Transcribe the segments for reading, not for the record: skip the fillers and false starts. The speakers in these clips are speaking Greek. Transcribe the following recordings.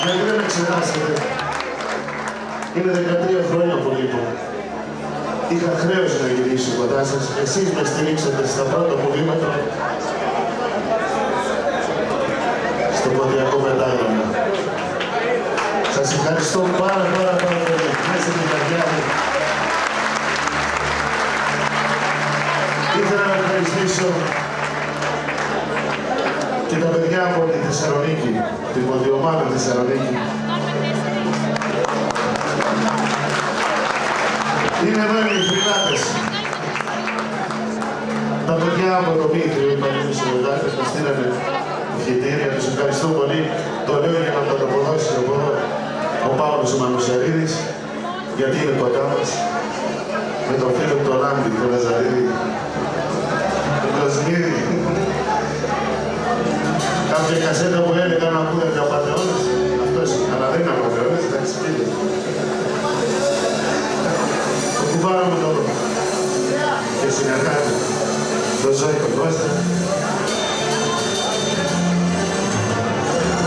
Γιατί δεν με ξεχάσετε. Είναι 13 χρόνια που λείπω. Είχα χρέος να γυρίσω κοντά σας. Εσείς με στηρίξατε στα πρώτα μου βήματα στο ποντιακό μετάλλημα. Σας ευχαριστώ πάρα πολύ. Μέσα στην καρδιά μου. Ήθελα να ευχαριστήσω και τα παιδιά από τη Θεσσαλονίκη, την ποντιομάδα Θεσσαλονίκη. Είναι εδώ οι φιλάτες. Τα παιδιά από το Μήτριο, οι παλιούς Σεβεντάκες, μας στείλανε ευχητήρια. Τους ευχαριστώ πολύ. Το λέω για να το αποδώσει από εδώ ο Παύλος ο Μανουσαρίδης, γιατί είναι κοντά μας, με τον φίλο του Λάμπη, τον Λαζαρίδη, τον Κοσμίδη. Κάποια κασέτα που έλεγα να ακούγα και ο Πατεώνας, αυτός, αλλά δεν είναι ο Πατεώνας, εντάξει φίλοι. Το κουμπάρο μου το και συνεργάτη, το Ζώη τον Κώστα.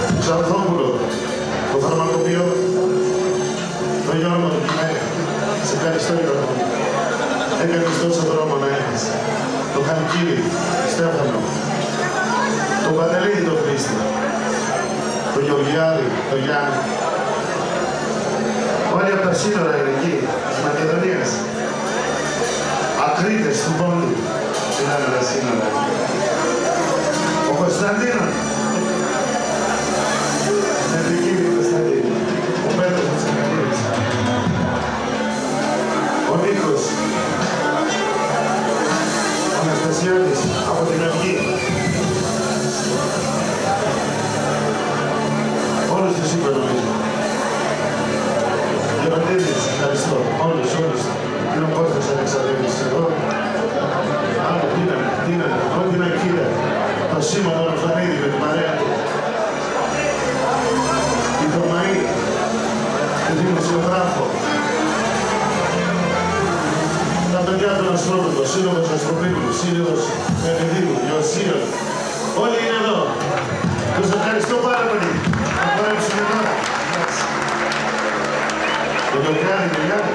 Το Ξανθόπουλο, το φαρμακοποιό, το Γιώργο του Κινέα. Σε ευχαριστώ Γιώργο. Έκανες τόσο δρόμο να έχεις. Το Χαλκίδη, Στέφανο. Το Παντελίδη το Χρήστη. Το Γεωργιάδη, το Γιάννη. Όλοι από τα σύνορα είναι εκεί, της Μακεδονίας. Ακρίτες του Πόντου. Συνάνε τα σύνορα. Ο Κωνσταντίνος. Με δική μου Κωνσταντίνο. Ο Πέτρος μου Τσακαλίδης. Ο Νίκος. Ο Αναστασιάδης από την Αυγή. Όλους τους είπα νομίζω. Γεροντίδης, ευχαριστώ. Όλους. Είναι ο Κώστας Αλεξανδρίδης εδώ. Άλλο, τι είναι, ό,τι είναι κύριε. Το Σίμων Ορφανίδη με την παρέα του. Η Θωμαή, τη δημοσιογράφο. Τα παιδιά των Αστρόπουλων, σύλλογος Αστροπίκουλου, σύλλογος Μεριδίου, Ιωσίων. Όλοι είναι εδώ. Τους ευχαριστώ πάρα πολύ. Θα χορέψουμε τώρα. Το Γιωργιάδη, το Γιάννη.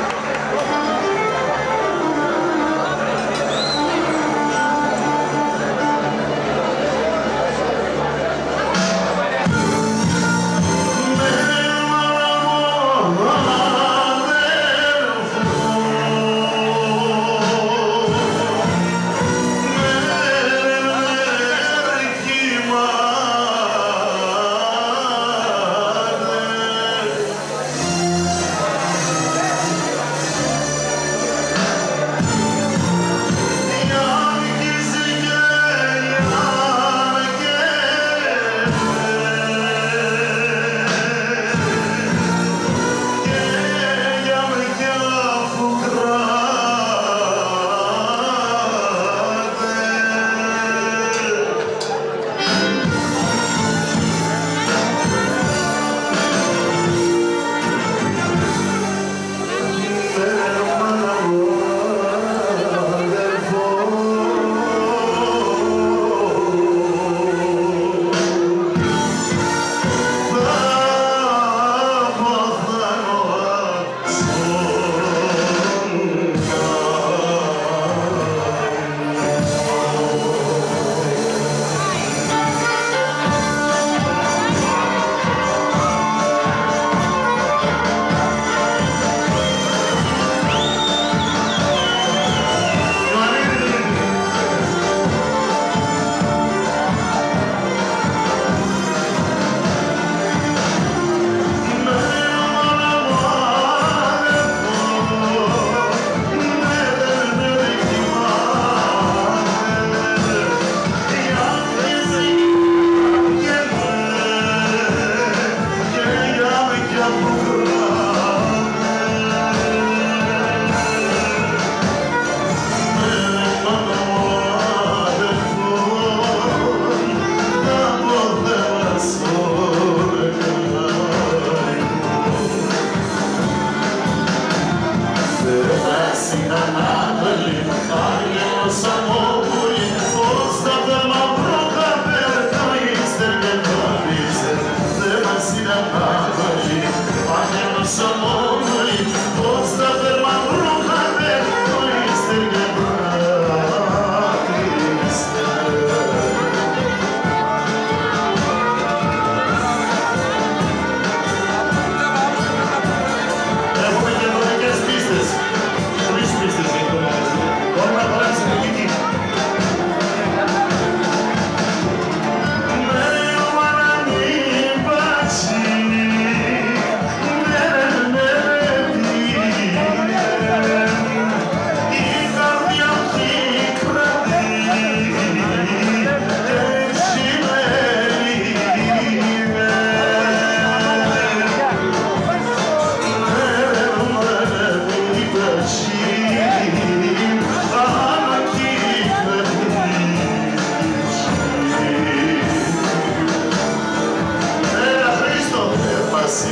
Cinema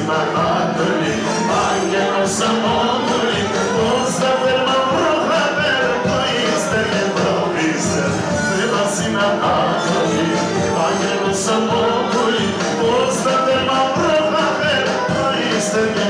στην Ανατολή, άγγελος αμόγωρη, πώς θα θέλμα προχαπέρ, το ύστερ και το πίστερ, θέλα στην Ανατολή, άγγελος αμόγωρη, πώς θα θέλμα προχαπέρ, το ύστερ και